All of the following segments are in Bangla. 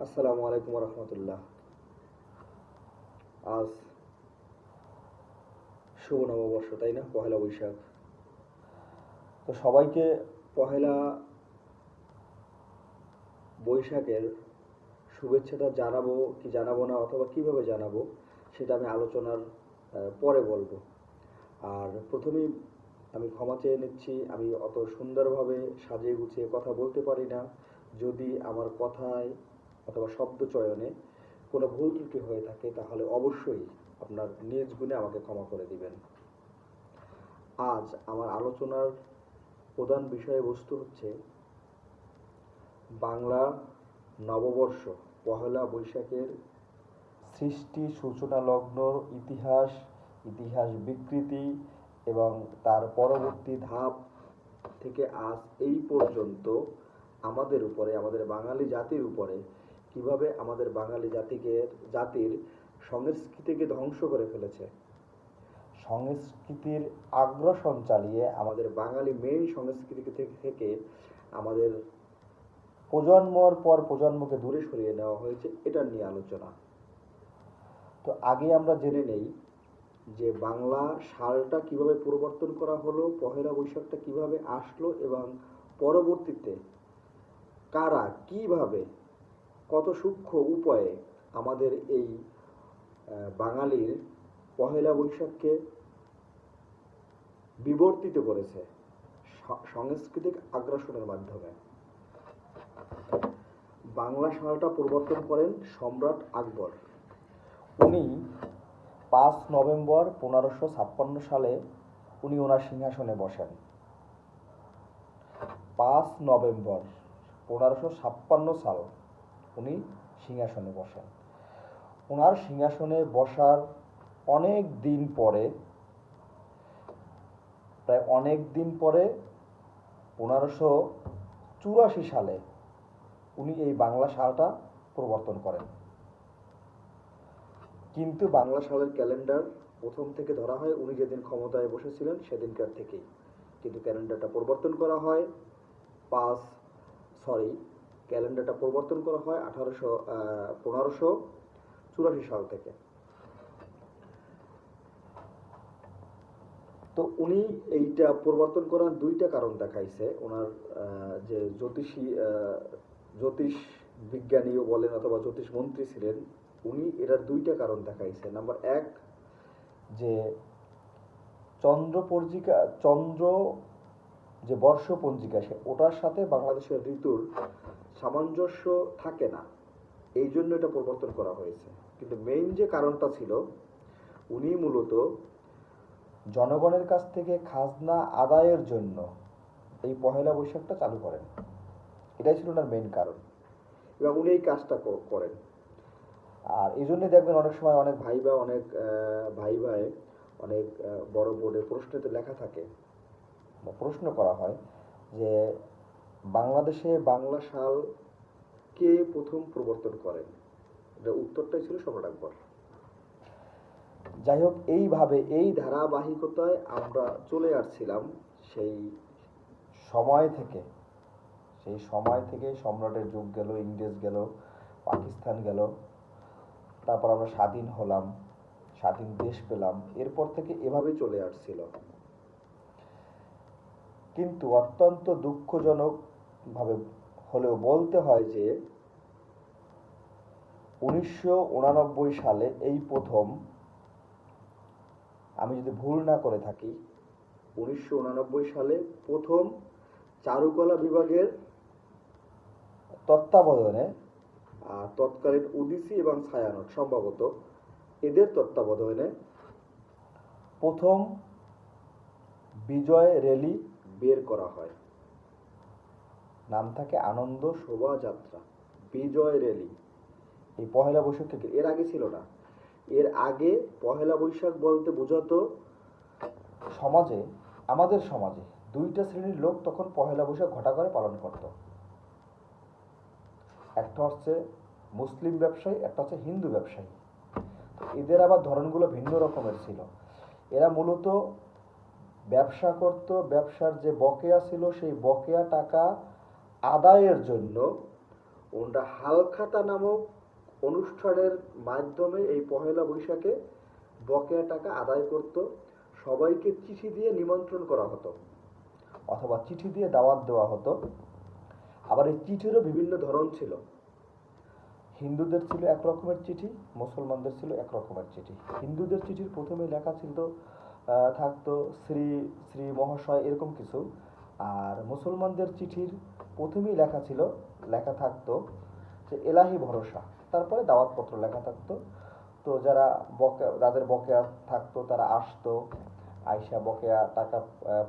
আসসালামু আলাইকুম রহমতুল্লাহ। আজ শুভ নববর্ষ, তাই না? পহেলা বৈশাখ। তো সবাইকে পহেলা বৈশাখের শুভেচ্ছাটা জানাবো কি জানাবো না, অথবা কিভাবে জানাবো, সেটা আমি আলোচনার পরে বলবো। আর প্রথমেই আমি ক্ষমা চেয়ে নিচ্ছি, আমি অত সুন্দরভাবে সাজিয়ে গুছিয়ে কথা বলতে পারি না। যদি আমার কথায় অথবা শব্দ চয়নে কোনো ভুল ত্রুটি হয়ে থাকে, তাহলে অবশ্যই আপনার নিজ গুণে আমাকে ক্ষমা করে দিবেন। আজ আমার আলোচনার প্রধান বিষয়বস্তু হচ্ছে বাংলা নববর্ষ, পহেলা বৈশাখের সৃষ্টি, সূচনা লগ্ন, ইতিহাস, ইতিহাস বিকৃতি এবং তার পরবর্তী ধাপ থেকে আজ এই পর্যন্ত আমাদের উপরে, আমাদের বাঙালি জাতির উপরে কিভাবে আমাদের বাঙালি জাতির সংস্কৃতিকে ধ্বংস করে ফেলেছে, সংস্কৃতির আগ্রাসন চালিয়ে আমাদের বাঙালি মেইন সংস্কৃতি থেকে আমাদের প্রজন্মর পর প্রজন্মকে দূরে সরিয়ে নেওয়া হয়েছে, এটা নিয়ে আলোচনা। তো আগে আমরা জেনে নেই যে বাংলা সালটা কিভাবে পরিবর্তন করা হলো, পহেলা বৈশাখটা কিভাবে আসলো এবং পরবর্তীতে কারা কিভাবে কত সূক্ষ্ম উপায়ে আমাদের এই বাঙালির পহেলা বৈশাখকে বিবর্তিত করেছে সাংস্কৃতিক আগ্রাসনের মাধ্যমে। বাংলা সালটা পরিবর্তন করেন সম্রাট আকবর। উনি 5 নভেম্বর 1556 সালে উনি ওনার সিংহাসনে বসেন। 5 নভেম্বর 1556 সাল উনি সিংহাসনে বসেন। ওনার সিংহাসনে বসার অনেক দিন পরে, প্রায় অনেক দিন পরে 1584 সালে উনি এই বাংলা সালটা প্রবর্তন করেন। কিন্তু বাংলা সালের ক্যালেন্ডার প্রথম থেকে ধরা হয় উনি যেদিন ক্ষমতায় বসেছিলেন সেদিনকার থেকেই, কিন্তু ক্যালেন্ডারটা পরিবর্তন করা হয় ক্যালেন্ডারটা পরিবর্তন করা হয় 1584 সাল থেকে। তো উনি এইটা পরিবর্তন করার দুইটা কারণ দেখাইছে। ওনার যে জ্যোতিষ বিজ্ঞানীও বলেন অথবা জ্যোতিষ মন্ত্রী ছিলেন, উনি এটার দুইটা কারণ দেখাইছে। নাম্বার 1, যে চন্দ্র যে বর্ষ পঞ্জিকা, ওটার সাথে বাংলাদেশের ঋতুর সামঞ্জস্য থাকে না, এই জন্য এটা পরিবর্তন করা হয়েছে। কিন্তু মেইন যে কারণটা ছিল, উনি মূলত জনগণের কাছ থেকে খাজনা আদায়ের জন্য এই পহেলা বৈশাখটা চালু করেন। এটাই ছিল ওনার মেইন কারণ, এবং উনি এই কাজটা করেন। আর এই জন্যই দেখবেন অনেক সময় অনেক ভাই অনেক বড় বোর্ডে প্রশ্নতে লেখা থাকে বা প্রশ্ন করা হয় যে বাংলাদেশে বাংলা সাল কে প্রথম প্রবর্তন করেন। এটা উত্তরটাই ছিল সম্রাট আকবর। যাই হোক, এইভাবে এই ধারাবাহিকতায় আমরা চলে আসছিলাম সেই সময় থেকে। সম্রাটের যুগ গেল, ইংরেজ গেল, পাকিস্তান গেল, তারপর আমরা স্বাধীন হলাম, স্বাধীন দেশ পেলাম, এরপর থেকে এভাবে চলে আসছিল। কিন্তু অত্যন্ত দুঃখজনক ভাবে হলেও বলতে হয় যে 1989 সালে এই প্রথম, আমি যদি ভুল না করে থাকি, 1989 সালে প্রথম চারুকলা বিভাগের তত্ত্বাবধানে, তৎকালীন ওডিসি এবং ছায়ানট সম্ভবত এদের তত্ত্বাবধানে প্রথম বিজয় র্যালি বের করা হয়। নাম থাকে আনন্দ শোভাযাত্রা, বিজয় র্যালি। এই পহেলা বৈশাখ থেকে, এর আগে ছিল না। এর আগে পহেলা বৈশাখ বলতে বোঝাতো আমাদের সমাজে দুইটা শ্রেণীর লোক তখন পহেলা বৈশাখ ঘটা করে পালন করত। একটা হচ্ছে মুসলিম ব্যবসায়ী, একটা হচ্ছে হিন্দু ব্যবসায়ী। এদের আবার ধরনগুলো ভিন্ন রকমের ছিল। এরা মূলত ব্যবসা করত, ব্যবসার যে বকেয়া ছিল সেই বকেয়া টাকা আদায়ের জন্য ওনারা হালখাতা নামক অনুষ্ঠানের মাধ্যমে এই পহেলা বৈশাখে বকেয়া টাকা আদায় করত। সবাইকে চিঠি দিয়ে নিমন্ত্রণ করা হতো অথবা চিঠি দিয়ে দাওয়াত দেওয়া হতো। আবার এই চিঠিরও বিভিন্ন ধরন ছিল। হিন্দুদের ছিল এক রকমের চিঠি, মুসলমানদের ছিল এক রকমের চিঠি। হিন্দুদের চিঠির প্রথমে লেখা ছিল থাকতো শ্রী শ্রী মহাশয় এরকম কিছু, আর মুসলমানদের চিঠির প্রথমেই লেখা থাকতো যে এলাহি ভরসা, তারপরে দাওয়াতপত্র লেখা থাকতো। তো যাদের বকেয়া থাকতো তারা আসতো, আইসা বকেয়া টাকা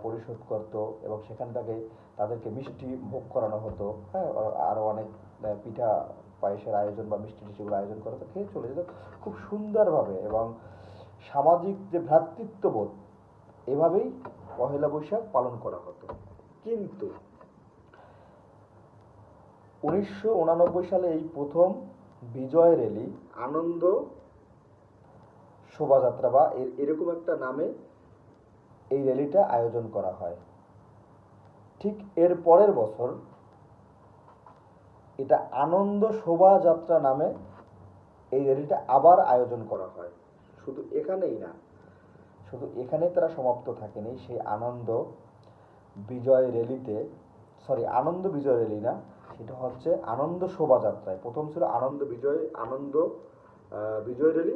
পরিশোধ করতো এবং সেখান থেকে তাদেরকে মিষ্টি ভোগ করানো হতো। হ্যাঁ, আরও অনেক পিঠা পায়েসের আয়োজন বা মিষ্টি টিষ্টিগুলো আয়োজন করা হতো, খেয়ে চলে যেত খুব সুন্দরভাবে। এবং সামাজিক যে ভ্রাতৃত্ববোধ, এভাবেই পহেলা বৈশাখ পালন করা হতো। কিন্তু 1989 সালে এই প্রথম বিজয় র্যালি, আনন্দ শোভাযাত্রা বা এরকম একটা নামে এই র্যালিটা আয়োজন করা হয়। ঠিক এর পরের বছর এটা আনন্দ শোভাযাত্রা নামে এই র্যালিটা আবার আয়োজন করা হয়। শুধু এখানেই না, শুধু এখানেই তারা সমাপ্ত থাকেনি। সেই আনন্দ বিজয় র্যালিতে, আনন্দ বিজয় র্যালি না, সেটা হচ্ছে আনন্দ শোভাযাত্রায়। প্রথম ছিল আনন্দ বিজয় র্যালি,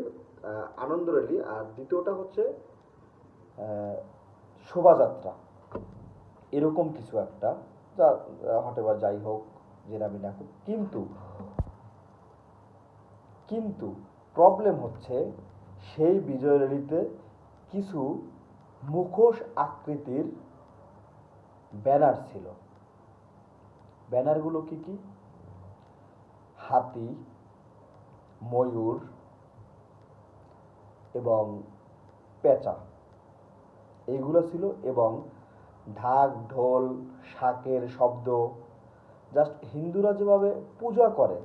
আনন্দ র্যালি, আর দ্বিতীয়টা হচ্ছে শোভাযাত্রা, এরকম কিছু একটা, যা হটেবার যাই হোক, জেনামি না হোক। কিন্তু প্রবলেম হচ্ছে সেই বিজয় র্যালিতে কিছু মুখোশ আকৃতির ব্যানার ছিল। ব্যানারগুলো কি কি? হাতি, ময়ূর এবং পেঁচা, এইগুলো ছিল। এবং ঢাক ঢোল শাঁখের শব্দ, জাস্ট হিন্দুরা যেভাবে পূজা করে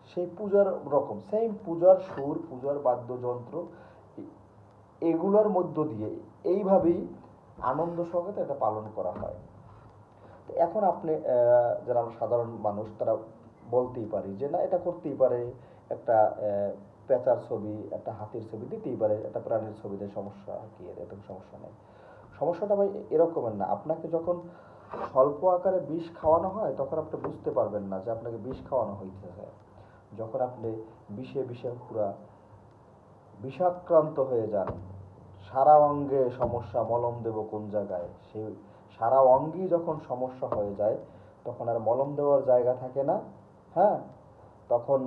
সেই পূজার রকম, সেম পূজার সুর, পূজার বাদ্যযন্ত্র, এগুলোর মধ্য দিয়ে এইভাবেই আনন্দ সহকারে এটা পালন করা হয়। এখন আপনি যারা সাধারণ মানুষ তারা বলতেই পারি যে না, এটা করতেই পারে, একটা পেঁচার ছবি, একটা হাতির ছবি দিতেই পারে, একটা প্রাণীর ছবিতে সমস্যা কি, এরকম সমস্যা নেই। সমস্যাটা ভাই এরকমের না। আপনাকে যখন স্বল্প আকারে বিষ খাওয়ানো হয় তখন আপনি বুঝতে পারবেন না যে আপনাকে বিষ খাওয়ানো হইতেছে। যখন আপনি বিষে পুরা বিষাক্রান্ত হয়ে যান, সারা অঙ্গে সমস্যা, মলম দেব কোন জায়গায়, সেই সারা অঙ্গেই যখন সমস্যা হয়ে যায় তখন আর মলম দেওয়ার জায়গা থাকে না। হ্যাঁ, তখন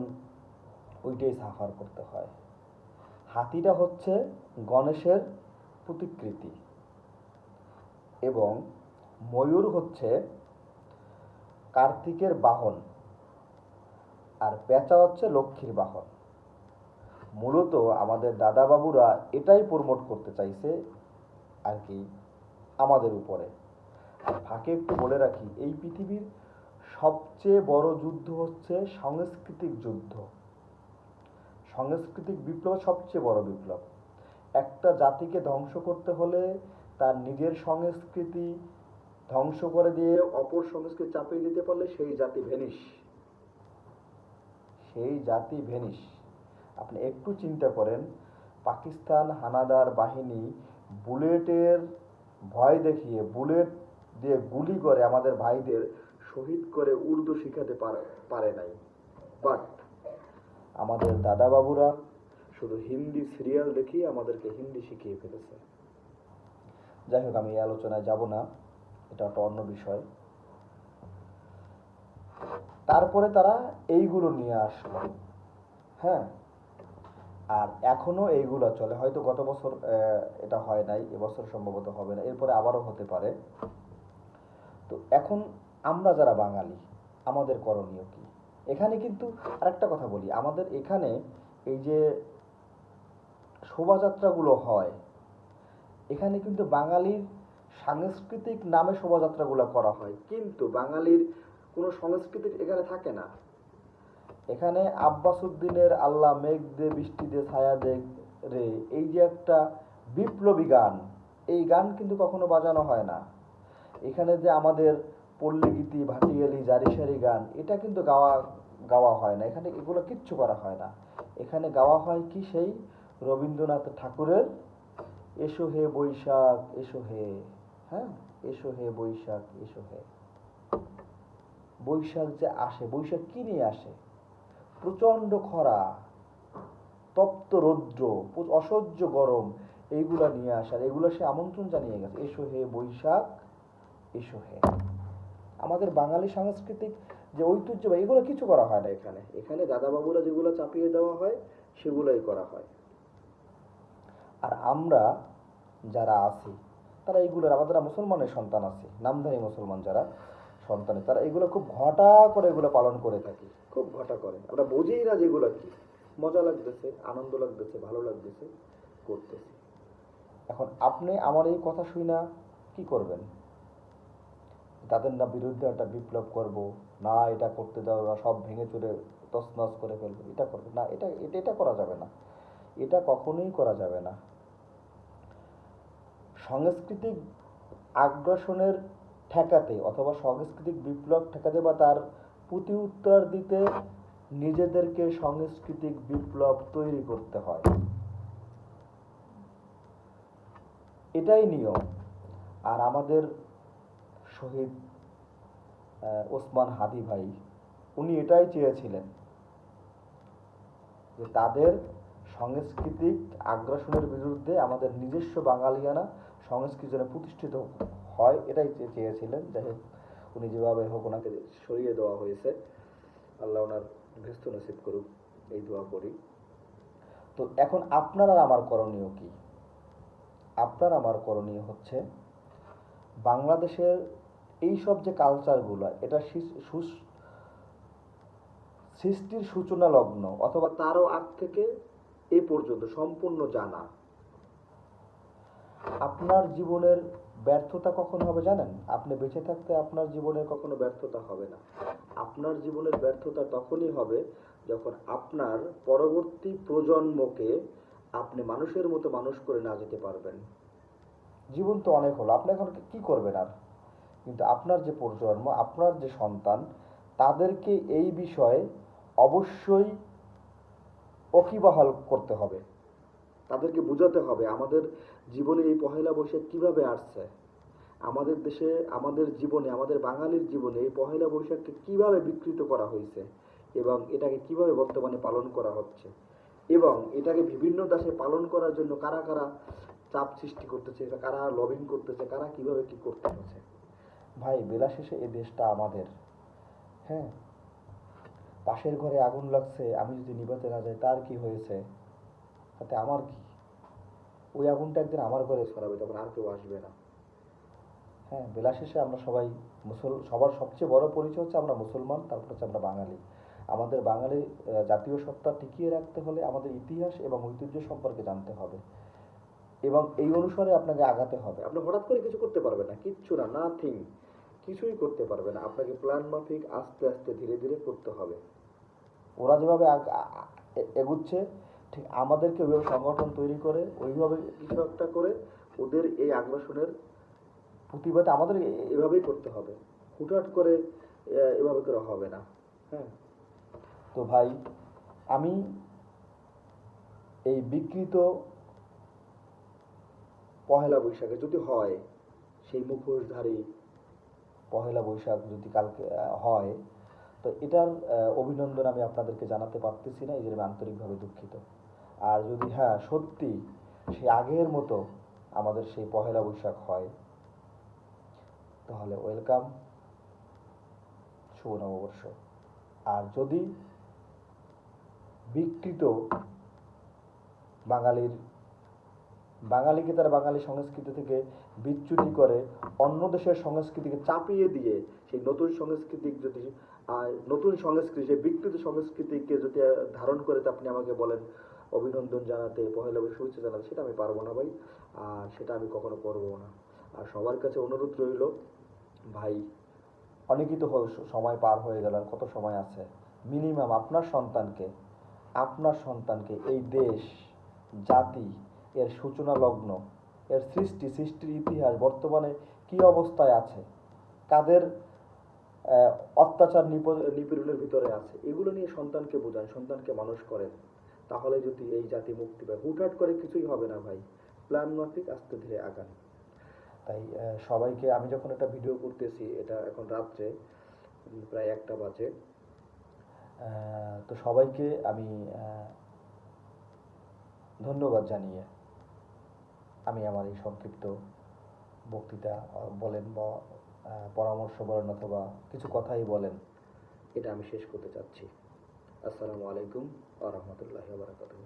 ওইটাই সাফার করতে হয়। হাতিটা হচ্ছে গণেশের প্রতিকৃতি এবং ময়ূর হচ্ছে কার্তিকের বাহন, আর পেঁচা হচ্ছে লক্ষ্মীর বাহন। মূলত আমাদের দাদা বাবুরা এটাই প্রমোট করতে চাইছে আর কি আমাদের উপরে। আর ফাঁকে একটু বলে রাখি, এই পৃথিবীর সবচেয়ে বড় যুদ্ধ হচ্ছে সাংস্কৃতিক যুদ্ধ। সাংস্কৃতিক বিপ্লব সবচেয়ে বড় বিপ্লব। একটা জাতিকে ধ্বংস করতে হলে তার নিজের সংস্কৃতি ধ্বংস করে দিয়ে অপর সংস্কৃতি চাপিয়ে দিতে পারলে সেই জাতি ভেনিস। আপনি একটু চিন্তা করেন, পাকিস্তান হানাদার বাহিনী বুলেটের ভয় দেখিয়ে, বুলেট দিয়ে গুলি করে আমাদের ভাইদের শহীদ করে উর্দু শিখাতে পারে নাই। বাট আমাদের দাদা বাবুরা শুধু হিন্দি সিরিয়াল দেখিয়ে আমাদেরকে হিন্দি শিখিয়ে ফেলেছে। যাই হোক, আমি এই আলোচনায় যাব না, এটা একটা অন্য বিষয়। তারপরে তারা এইগুলো নিয়ে আসলো। হ্যাঁ, আর এখনো এইগুলো চলে। হয়তো গত বছর এটা হয় নাই, এবছর সম্ভবত হবে না, এরপরে আবারও হতে পারে। তো এখন আমরা যারা বাঙালি, আমাদের করণীয় কি? এখানে কিন্তু আরেকটা কথা বলি, আমাদের এখানে এই যে শোভাযাত্রাগুলো হয়, এখানে কিন্তু বাঙালির সাংস্কৃতিক নামে শোভাযাত্রাগুলো করা হয়, কিন্তু বাঙালির কোনো সংস্কৃতি এখানে থাকে না। এখানে আব্বাস উদ্দিনের আল্লাহ মেঘ দে বৃষ্টি দে ছায়া দে রে, এই যে একটা বিপ্লবী গান, এই গান কিন্তু কখনো বাজানো হয় না। এখানে যে আমাদের পল্লীগীতি, ভাটিয়ালি, জারিসারি গান, এটা কিন্তু গাওয়া হয় না, এখানে এগুলো কিচ্ছু করা হয় না। এখানে গাওয়া হয় কি, সেই রবীন্দ্রনাথ ঠাকুরের এসো হে বৈশাখ এসো হে, হ্যাঁ, এসো হে বৈশাখ এসো হে। বৈশাখ যে আসে, বৈশাখ কি নিয়ে আসে? প্রচন্ড খরা, তপ্ত রৌদ্র, অসহ্য গরম, এইগুলা নিয়ে আসে। আর এগুলো সে আমন্ত্রণ জানিয়ে গেছে, এসো হে বৈশাখ এসো হে। আমাদের বাঙালি সাংস্কৃতিক যে ঐতিহ্য, এগুলো কিছু করা হয় না এখানে। এখানে দাদা বাবুরা যেগুলো চাপিয়ে দেওয়া হয় সেগুলোই করা হয়। আর আমরা যারা আছি তারা এইগুলোর, আমাদের মুসলমানের সন্তান আছি, নামধারী মুসলমান যারা সন্তান, তারা এগুলো খুব ঘটা করে এগুলো পালন করে থাকি, খুব ঘটা করে। আমরা বুঝি না যেগুলো কি, মজা লাগতেছে, আনন্দ লাগতেছে, ভালো লাগতেছে, করতেছি। এখন আপনি আমার এই কথা শুই না কি করবেন? তাদের না বিরুদ্ধে একটা বিপ্লব করব, না এটা করতে দাও, সব ভেঙে চুরে তছনছ করে ফেলবো, এটা করবো না, এটা এটা এটা করা যাবে না, এটা কখনোই করা যাবে না। সাংস্কৃতিক আগ্রাসনের ঠেকাতে অথবা সাংস্কৃতিক বিপ্লব ঠেকাতে বা তার প্রতি উত্তর দিতে নিজেদেরকে সাংস্কৃতিক বিপ্লব তৈরি করতে হয়, এটাই নিয়ম। আর আমাদের শহীদ ওসমান হাদি ভাই, উনি এটাই চেয়েছিলেন যে তাদের সাংস্কৃতিক আগ্রাসনের বিরুদ্ধে আমাদের নিজস্ব বাঙালিয়ানা সংস্কৃতি যেন প্রতিষ্ঠিত হয়, এটাই চেয়েছিলেন। যাই হোক, উনি যেভাবে হোক ওনাকে সরিয়ে দেওয়া হয়েছে, আল্লাহ ওনার ভেস্ত নসিব করুক, এই দোয়া করি। তো এখন আপনার আর আমার করণীয় কি? আপনার আমার করণীয় হচ্ছে বাংলাদেশের এই সব যে কালচারগুলো, এটা সৃষ্টির সূচনা লগ্ন অথবা তারও আগ থেকে এই পর্যন্ত সম্পূর্ণ জানা। আপনার জীবনের ব্যর্থতা কখন হবে জানেন? আপনি বেঁচে থাকতে আপনার জীবনের কখনো ব্যর্থতা হবে না। আপনার জীবনের ব্যর্থতা তখনই হবে যখন আপনার পরবর্তী প্রজন্মকে আপনি মানুষের মতো মানুষ করে না যেতে পারবেন। জীবন তো অনেক হলো, আপনি এখন কি করবেন আর? কিন্তু আপনার যে প্রজন্ম, আপনার যে সন্তান, তাদেরকে এই বিষয়ে অবশ্যই ওয়াকিবহাল করতে হবে। তাদেরকে বোঝাতে হবে আমাদের জীবনে এই পহেলা বৈশাখ কিভাবে আসছে, আমাদের দেশে, আমাদের জীবনে, আমাদের বাঙালির জীবনে এই পহেলা বৈশাখকে কিভাবে বিকৃত করা হয়েছে এবং এটাকে কিভাবে বর্তমানে পালন করা হচ্ছে, এবং এটাকে বিভিন্ন দেশে পালন করার জন্য কারা কারা চাপ সৃষ্টি করতেছে, কারা লবিং করতেছে, কারা কিভাবে কি করতে হচ্ছে। ভাই, বেলা শেষে এই দেশটা আমাদের। হ্যাঁ, পাশের ঘরে আগুন লাগছে, আমি যদি নিভাতে না যাই তার কি হয়েছে, তাতে আমার কি? ওই আগুনটা একদিন আমার ঘরে ছড়াবে, তখন আর কেউ আসবে না। হ্যাঁ, বেলা শেষে আমরা সবাই সবার সবচেয়ে বড় পরিচয় হচ্ছে আমরা মুসলমান, তারপর হচ্ছে আমরা বাঙালি। আমাদের বাঙালি জাতীয় সত্তা টিকিয়ে রাখতে হলে আমাদের ইতিহাস এবং ঐতিহ্য সম্পর্কে জানতে হবে এবং এই অনুসারে আপনাকে আগাতে হবে। আপনি হঠাৎ করে কিছু করতে পারবেন না, কিচ্ছু না, নাথিং, কিছুই করতে পারবে না। আপনাকে প্ল্যান মাফিক আস্তে আস্তে ধীরে ধীরে করতে হবে। ওরা যেভাবে এগুচ্ছে, ঠিক আমাদেরকে ওইভাবে সংগঠন তৈরি করে ওইভাবে কিছু একটা করে ওদের এই আগ্রাসনের প্রতিবাদ আমাদের এভাবেই করতে হবে। হুটহাট করে এভাবে করে হবে না। হ্যাঁ, তো ভাই, আমি এই বিকৃত পহেলা বৈশাখে যদি হয়, সেই মুখোশধারী পহেলা বৈশাখ যদি কালকে হয়, তো এটার অভিনন্দন আমি আপনাদেরকে জানাতে পারতেছি না, এই জন্য আমি আন্তরিকভাবে দুঃখিত। আর যদি হ্যাঁ সত্যি সেই আগের মতো আমাদের সেই পহেলা বৈশাখ হয়, তাহলে ওয়েলকাম, শুভ নববর্ষ। আর যদি বিকৃত বাঙালিকে তারা বাঙালি সংস্কৃতি থেকে বিচ্যুতি করে অন্য দেশের সংস্কৃতিকে চাপিয়ে দিয়ে সেই নতুন সংস্কৃতি যদি নতুন সংস্কৃতি, সেই বিকৃত সংস্কৃতিকে যদি ধারণ করে আপনি আমাকে বলেন অভিনন্দন জানাতে, পহেলা বৈশাখ শুভেচ্ছা জানাতে, সেটা আমি পারবো না ভাই, আর সেটা আমি কখনো করবো না। আর সবার কাছে অনুরোধ রইল ভাই, অনেকই তো সময় পার হয়ে গেল, আর কত সময় আছে? মিনিমাম আপনার সন্তানকে এই দেশ, জাতি, এর সূচনা লগ্ন, এর সৃষ্টির ইতিহাস বর্তমানে কি অবস্থায় আছে, কাদের আহ, অত্যাচার নিপীড়নের ভিতরে আছে, এগুলো নিয়ে সন্তানকে বোঝান, সন্তানকে মানুষ করেন, তাহলে যদি এই জাতি মুক্তি পায়। হুটহাট করে কিছুই হবে না ভাই, প্ল্যান মাফিক আস্তে ধীরে আগান। তাই সবাইকে, আমি যখন একটা ভিডিও করতেছি, এটা এখন রাত্রে প্রায় 1টা বাজে, তো সবাইকে আমি ধন্যবাদ জানিয়ে আমি আমার এই সংক্ষিপ্ত বক্তৃতা বলেন বা পরামর্শ বলেন অথবা কিছু কথাই বলেন, এটা আমি শেষ করতে চাচ্ছি। আসসালামু আলাইকুম ওয়া রাহমাতুল্লাহি ওয়া বারাকাতুহু।